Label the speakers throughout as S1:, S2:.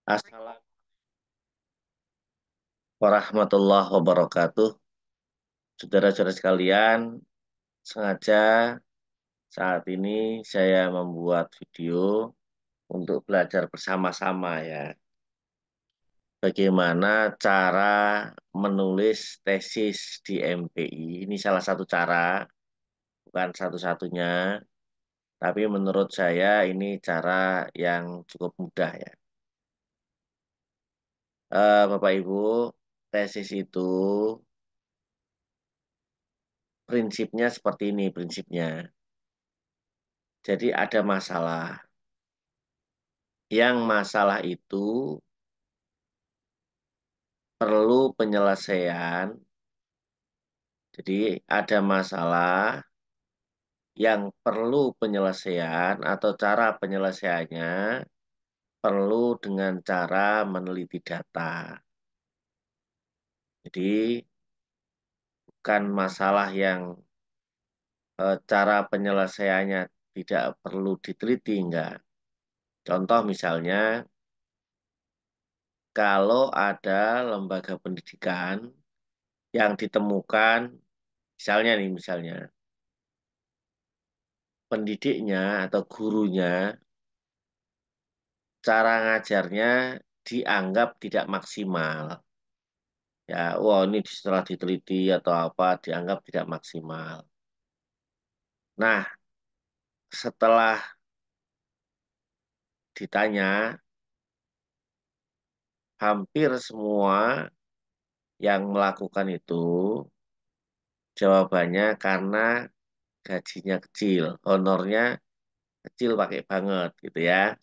S1: Assalamualaikum warahmatullahi wabarakatuh. Saudara-saudara sekalian, sengaja saat ini saya membuat video untuk belajar bersama-sama ya. Bagaimana cara menulis tesis di MPI. Ini salah satu cara, bukan satu-satunya. Tapi menurut saya ini cara yang cukup mudah ya. Bapak Ibu, tesis itu prinsipnya seperti ini prinsipnya. Jadi ada masalah. Yang masalah itu perlu penyelesaian. Jadi ada masalah yang perlu penyelesaian atau cara penyelesaiannya perlu dengan cara meneliti data. Jadi bukan masalah yang cara penyelesaiannya tidak perlu diteliti, enggak. Contoh misalnya, kalau ada lembaga pendidikan yang ditemukan, misalnya nih, misalnya, pendidiknya atau gurunya, cara ngajarnya dianggap tidak maksimal. Ya, wah ini setelah diteliti atau apa, dianggap tidak maksimal. Nah, setelah ditanya, hampir semua yang melakukan itu, jawabannya karena gajinya kecil, honornya kecil pakai banget gitu ya.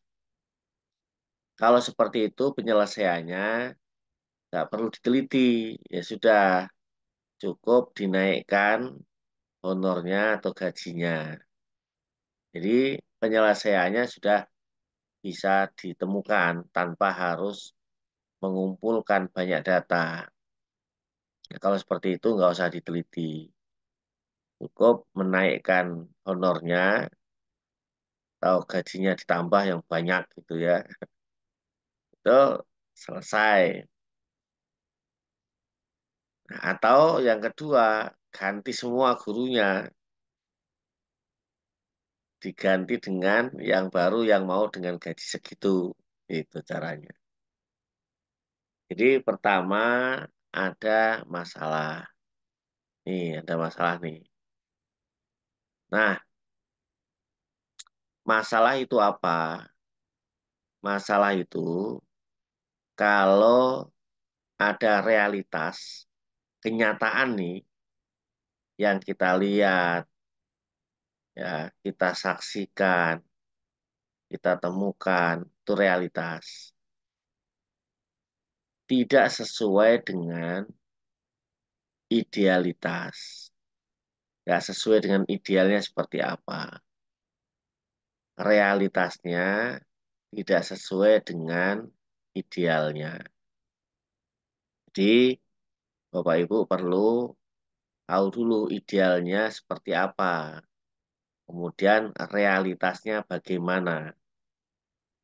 S1: Kalau seperti itu penyelesaiannya nggak perlu diteliti, ya sudah cukup dinaikkan honornya atau gajinya. Jadi penyelesaiannya sudah bisa ditemukan tanpa harus mengumpulkan banyak data. Nah, kalau seperti itu nggak usah diteliti. Cukup menaikkan honornya atau gajinya ditambah yang banyak gitu ya. Itu selesai. Nah, atau yang kedua, ganti semua gurunya. Diganti dengan yang baru yang mau dengan gaji segitu. Itu caranya. Jadi pertama ada masalah. Nih, ada masalah nih. Nah, masalah itu apa? Masalah itu kalau ada realitas, kenyataan nih yang kita lihat, ya, kita saksikan, kita temukan, itu realitas. Tidak sesuai dengan idealitas. Nggak sesuai dengan idealnya seperti apa. Realitasnya tidak sesuai dengan idealnya. Jadi, Bapak Ibu perlu tahu dulu idealnya seperti apa. Kemudian realitasnya bagaimana.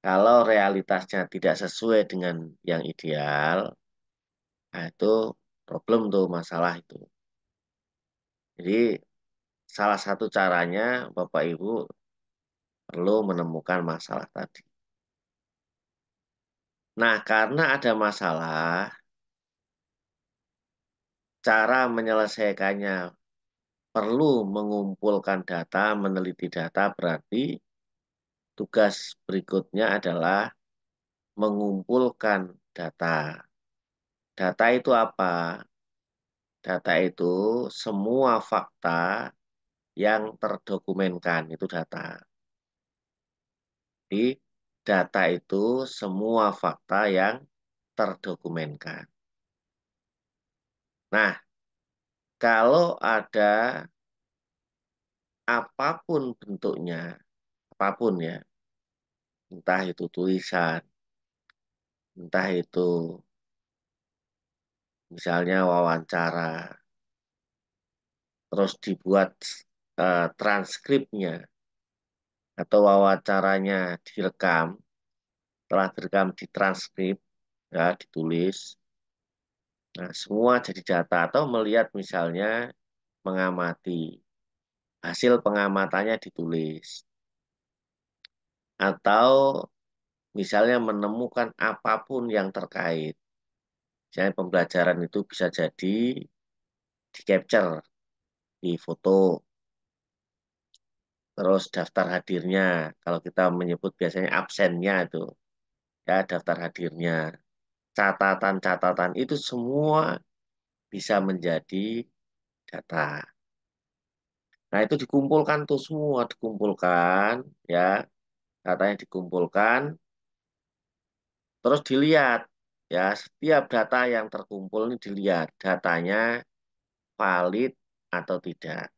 S1: Kalau realitasnya tidak sesuai dengan yang ideal, nah itu problem tuh, masalah itu. Jadi, salah satu caranya Bapak Ibu perlu menemukan masalah tadi. Nah, karena ada masalah, cara menyelesaikannya perlu mengumpulkan data, meneliti data, berarti tugas berikutnya adalah mengumpulkan data. Data itu apa? Data itu semua fakta yang terdokumenkan, itu data. Jadi, data itu semua fakta yang terdokumenkan. Nah, kalau ada apapun bentuknya, apapun ya, entah itu tulisan, entah itu misalnya wawancara, terus dibuat transkripnya atau wawancaranya direkam, Setelah direkam ditranskrip, ya, ditulis. Nah, semua jadi data atau melihat misalnya mengamati. Hasil pengamatannya ditulis. Atau misalnya menemukan apapun yang terkait. Misalnya pembelajaran itu bisa jadi di capture, di foto, terus daftar hadirnya. Kalau kita menyebut biasanya absennya itu, ya daftar hadirnya. Catatan-catatan itu semua bisa menjadi data. Nah, itu dikumpulkan tuh semua, dikumpulkan, ya, datanya dikumpulkan, terus dilihat, ya, setiap data yang terkumpul ini dilihat, datanya valid atau tidak.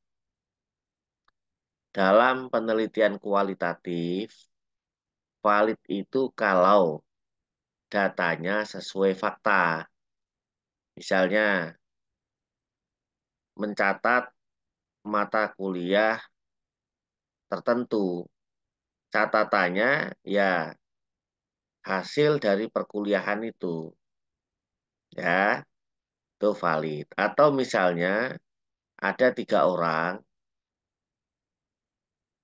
S1: Dalam penelitian kualitatif, valid itu kalau datanya sesuai fakta. Misalnya, mencatat mata kuliah tertentu. Catatannya, ya, hasil dari perkuliahan itu. Ya, itu valid. Atau misalnya ada 3 orang,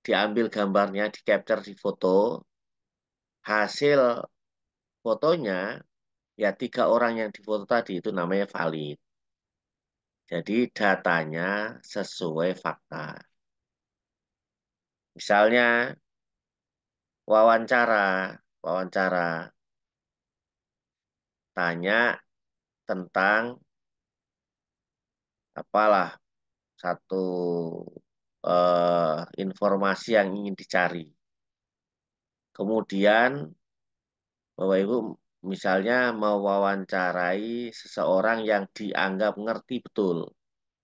S1: diambil gambarnya, di capture di foto, hasil fotonya, ya 3 orang yang difoto tadi itu namanya valid. Jadi datanya sesuai fakta. Misalnya wawancara, wawancara, tanya tentang apalah satu informasi yang ingin dicari. Kemudian Bapak Ibu misalnya mewawancarai seseorang yang dianggap ngerti betul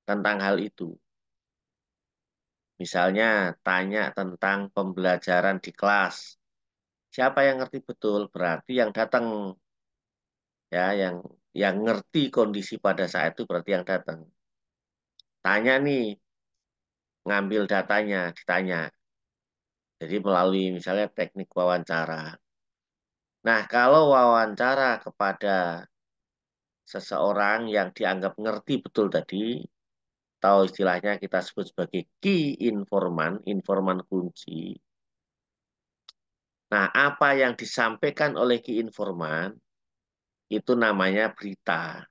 S1: tentang hal itu. Misalnya tanya tentang pembelajaran di kelas. Siapa yang ngerti betul? Berarti yang datang, ya, yang ngerti kondisi pada saat itu berarti yang datang. Tanya nih, ngambil datanya, ditanya. Jadi melalui misalnya teknik wawancara. Nah, kalau wawancara kepada seseorang yang dianggap ngerti betul tadi, atau istilahnya kita sebut sebagai key informan, informan kunci. Nah, apa yang disampaikan oleh key informan itu namanya berita.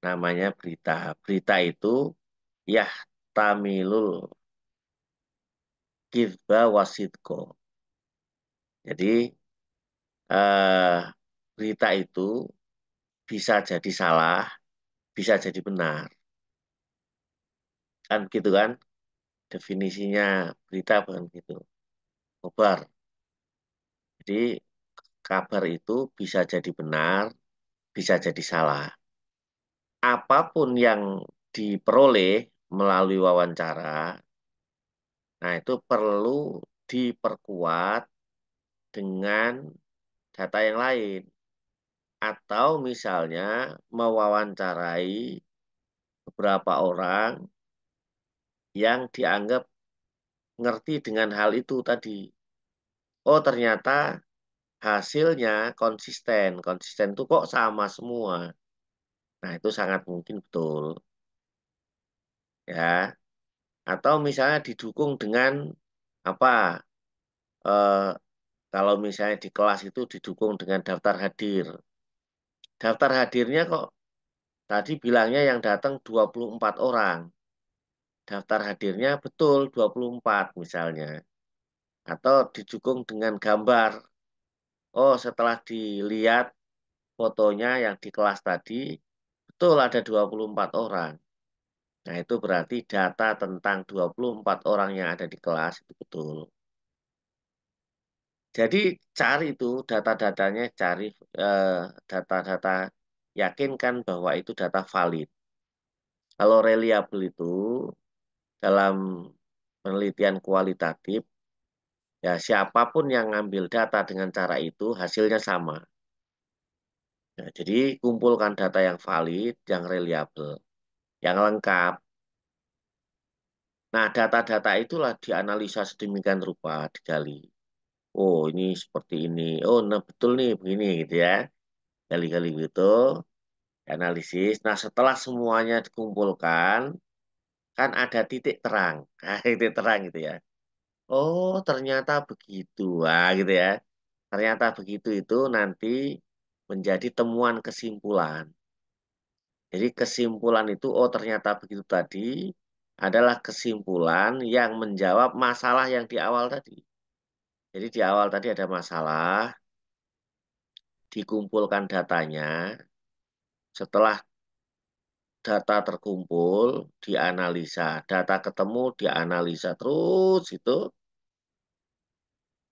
S1: Namanya berita. Berita itu ya tamilul kizba wasidko. Jadi berita itu bisa jadi salah, bisa jadi benar. Kan gitu kan? Definisinya berita bukan gitu. Kabar. Jadi kabar itu bisa jadi benar, bisa jadi salah. Apapun yang diperoleh melalui wawancara, nah itu perlu diperkuat dengan data yang lain. Atau misalnya mewawancarai beberapa orang yang dianggap ngerti dengan hal itu tadi. Oh, ternyata hasilnya konsisten. Konsisten itu kok sama semua. Nah, itu sangat mungkin betul. Ya. Atau misalnya didukung dengan apa? eh, Kalau misalnya di kelas itu didukung dengan daftar hadir. Daftar hadirnya kok tadi bilangnya yang datang 24 orang. Daftar hadirnya betul 24 misalnya. Atau didukung dengan gambar. Oh, setelah dilihat fotonya yang di kelas tadi, betul ada 24 orang. Nah, itu berarti data tentang 24 orang yang ada di kelas itu betul. Jadi cari itu data-datanya, cari eh, data-data, yakinkan bahwa itu data valid. Kalau reliable itu dalam penelitian kualitatif, ya siapapun yang ngambil data dengan cara itu hasilnya sama. Nah, jadi kumpulkan data yang valid, yang reliable, yang lengkap. Nah, data-data itulah dianalisa sedemikian rupa, digali. Oh, ini seperti ini. Oh, nah betul nih begini gitu ya. Kali-kali gitu, analisis. Nah, setelah semuanya dikumpulkan, kan ada titik terang. Nah, titik terang gitu ya. Oh, ternyata begitu. Wah, gitu ya. Ternyata begitu itu nanti menjadi temuan kesimpulan. Jadi kesimpulan itu, oh ternyata begitu tadi, adalah kesimpulan yang menjawab masalah yang di awal tadi. Jadi di awal tadi ada masalah, dikumpulkan datanya, setelah data terkumpul, dianalisa, data ketemu, dianalisa terus itu,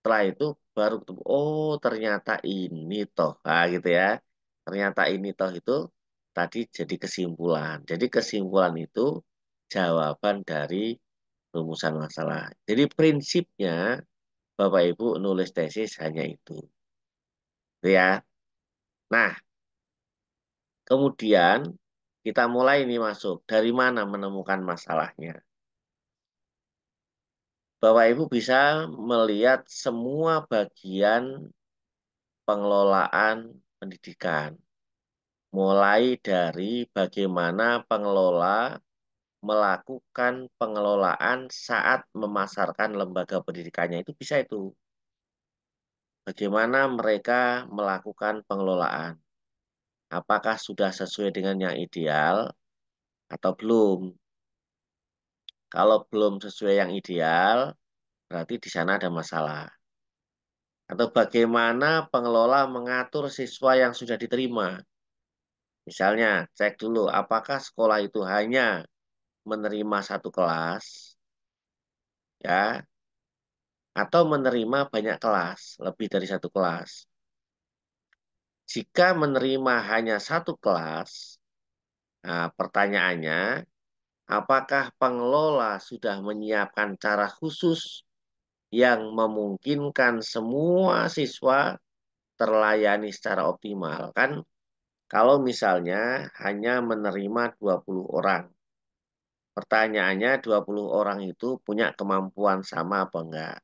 S1: setelah itu baru ketemu, oh ternyata ini toh, nah, gitu ya. Ternyata ini toh itu tadi jadi kesimpulan. Jadi kesimpulan itu jawaban dari rumusan masalah. Jadi prinsipnya Bapak Ibu nulis tesis hanya itu. Gitu ya. Nah, kemudian kita mulai nih masuk. Dari mana menemukan masalahnya? Bapak Ibu bisa melihat semua bagian pengelolaan pendidikan. Mulai dari bagaimana pengelola melakukan pengelolaan saat memasarkan lembaga pendidikannya. Itu bisa itu. Bagaimana mereka melakukan pengelolaan. Apakah sudah sesuai dengan yang ideal atau belum? Kalau belum sesuai yang ideal, berarti di sana ada masalah. Atau bagaimana pengelola mengatur siswa yang sudah diterima. Misalnya, cek dulu apakah sekolah itu hanya menerima satu kelas, ya, atau menerima banyak kelas, lebih dari satu kelas. Jika menerima hanya satu kelas, nah, pertanyaannya, apakah pengelola sudah menyiapkan cara khusus yang memungkinkan semua siswa terlayani secara optimal? Kan kalau misalnya hanya menerima 20 orang, pertanyaannya 20 orang itu punya kemampuan sama apa enggak?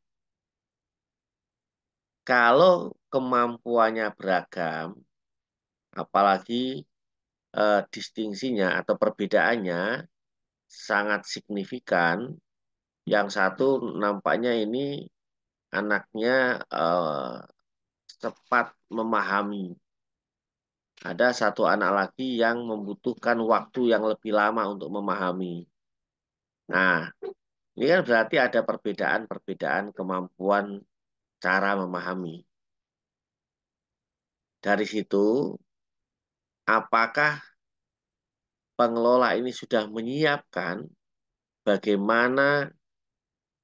S1: Kalau kemampuannya beragam, apalagi distingsinya atau perbedaannya sangat signifikan, yang satu nampaknya ini anaknya cepat memahami. Ada satu anak lagi yang membutuhkan waktu yang lebih lama untuk memahami. Nah, ini kan berarti ada perbedaan-perbedaan kemampuan cara memahami. Dari situ, apakah pengelola ini sudah menyiapkan bagaimana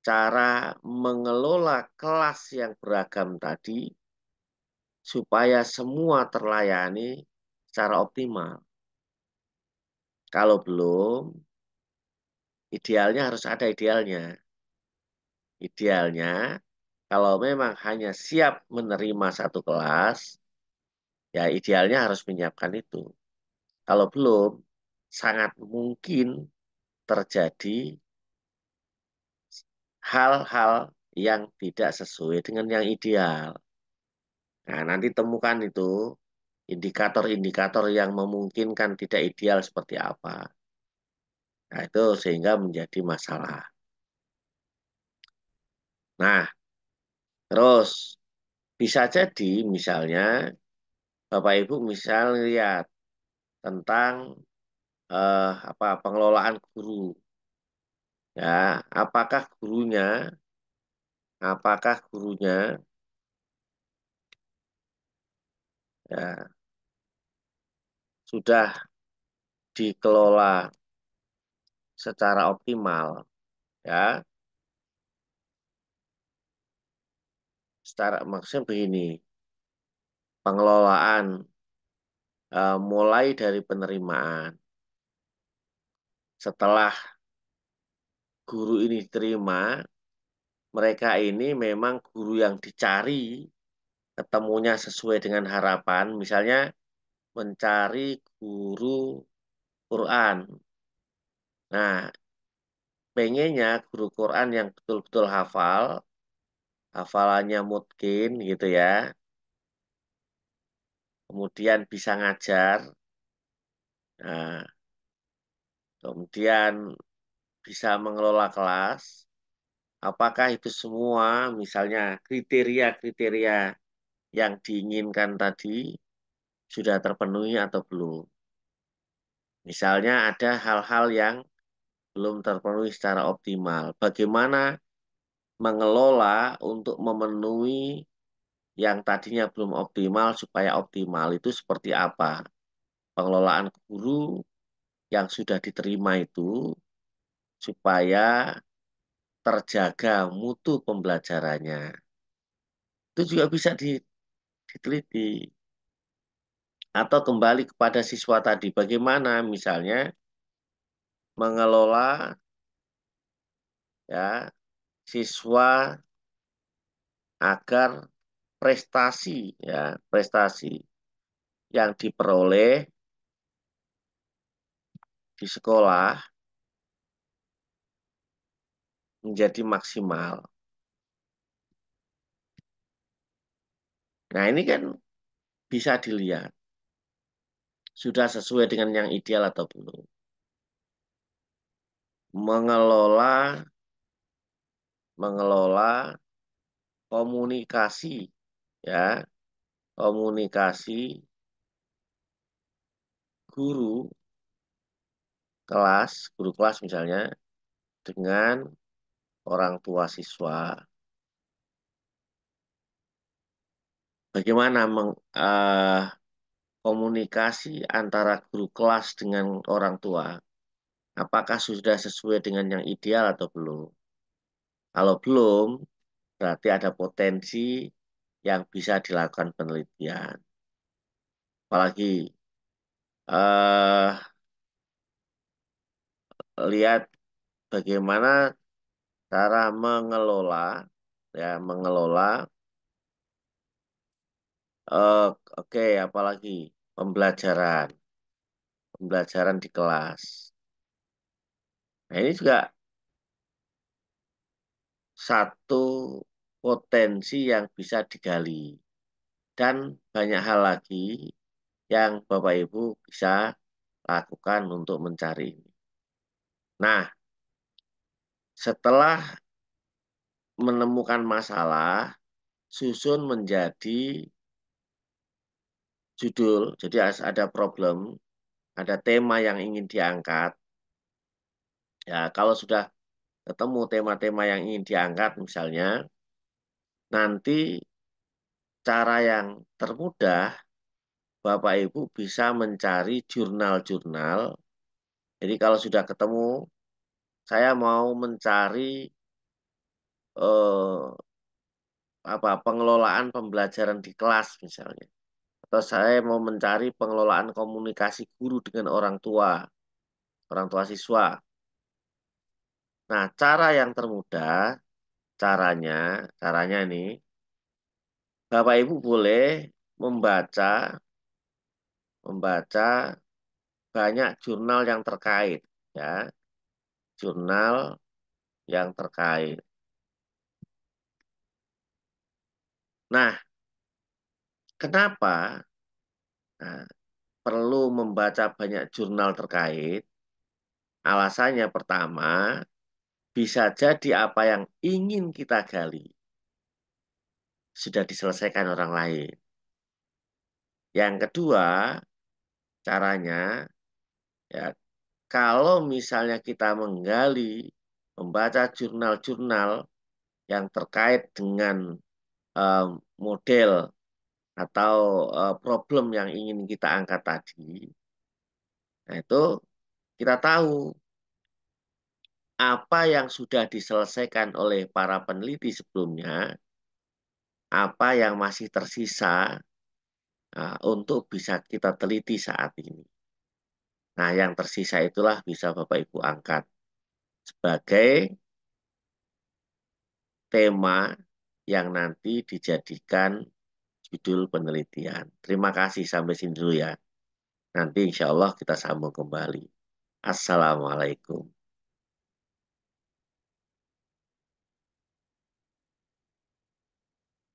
S1: cara mengelola kelas yang beragam tadi supaya semua terlayani secara optimal? Kalau belum, idealnya harus ada idealnya. Idealnya, kalau memang hanya siap menerima satu kelas, ya idealnya harus menyiapkan itu. Kalau belum, sangat mungkin terjadi hal-hal yang tidak sesuai dengan yang ideal. Nah, nanti temukan itu indikator-indikator yang memungkinkan tidak ideal seperti apa. Nah, itu sehingga menjadi masalah. Nah, terus bisa jadi misalnya Bapak Ibu misal lihat tentang apa pengelolaan guru, ya apakah gurunya ya sudah dikelola secara optimal, ya secara maksudnya begini, pengelolaan mulai dari penerimaan. Setelah guru ini diterima, mereka ini memang guru yang dicari, ketemunya sesuai dengan harapan, misalnya mencari guru Quran. Nah, pengennya guru Quran yang betul-betul hafal, hafalannya mungkin gitu ya, kemudian bisa ngajar, nah, kemudian bisa mengelola kelas, apakah itu semua misalnya kriteria-kriteria yang diinginkan tadi sudah terpenuhi atau belum. Misalnya ada hal-hal yang belum terpenuhi secara optimal. Bagaimana mengelola untuk memenuhi yang tadinya belum optimal supaya optimal itu seperti apa? Pengelolaan guru yang sudah diterima itu supaya terjaga mutu pembelajarannya. Itu juga bisa diteliti. Atau kembali kepada siswa tadi, bagaimana misalnya mengelola ya siswa agar prestasi yang diperoleh di sekolah menjadi maksimal. Nah, ini kan bisa dilihat sudah sesuai dengan yang ideal atau belum. Mengelola mengelola komunikasi ya, komunikasi guru guru kelas misalnya dengan orang tua siswa. Bagaimana komunikasi antara guru kelas dengan orang tua? Apakah sudah sesuai dengan yang ideal atau belum? Kalau belum, berarti ada potensi yang bisa dilakukan penelitian. Apalagi eh, lihat bagaimana cara mengelola. eh, oke, apalagi pembelajaran, pembelajaran di kelas. Nah, ini juga satu potensi yang bisa digali dan banyak hal lagi yang Bapak Ibu bisa lakukan untuk mencari ini. Nah, setelah menemukan masalah, susun menjadi judul. Jadi ada problem, ada tema yang ingin diangkat. Ya, kalau sudah ketemu tema-tema yang ingin diangkat, misalnya, nanti cara yang termudah, Bapak Ibu bisa mencari jurnal-jurnal. Jadi kalau sudah ketemu, saya mau mencari pengelolaan pembelajaran di kelas misalnya. Atau saya mau mencari pengelolaan komunikasi guru dengan orang tua siswa. Nah, cara yang termudah, caranya, caranya nih, Bapak Ibu boleh membaca, membaca banyak jurnal yang terkait, ya, jurnal yang terkait. Nah, kenapa nah, perlu membaca banyak jurnal terkait? Alasannya pertama, bisa jadi apa yang ingin kita gali sudah diselesaikan orang lain. Yang kedua, caranya ya kalau misalnya kita membaca jurnal-jurnal yang terkait dengan eh, model atau problem yang ingin kita angkat tadi, nah itu kita tahu apa yang sudah diselesaikan oleh para peneliti sebelumnya, apa yang masih tersisa untuk bisa kita teliti saat ini. Nah, yang tersisa itulah bisa Bapak Ibu angkat sebagai tema yang nanti dijadikan judul penelitian. Terima kasih sampai sini dulu ya. Nanti insya Allah kita sambung kembali. Assalamualaikum.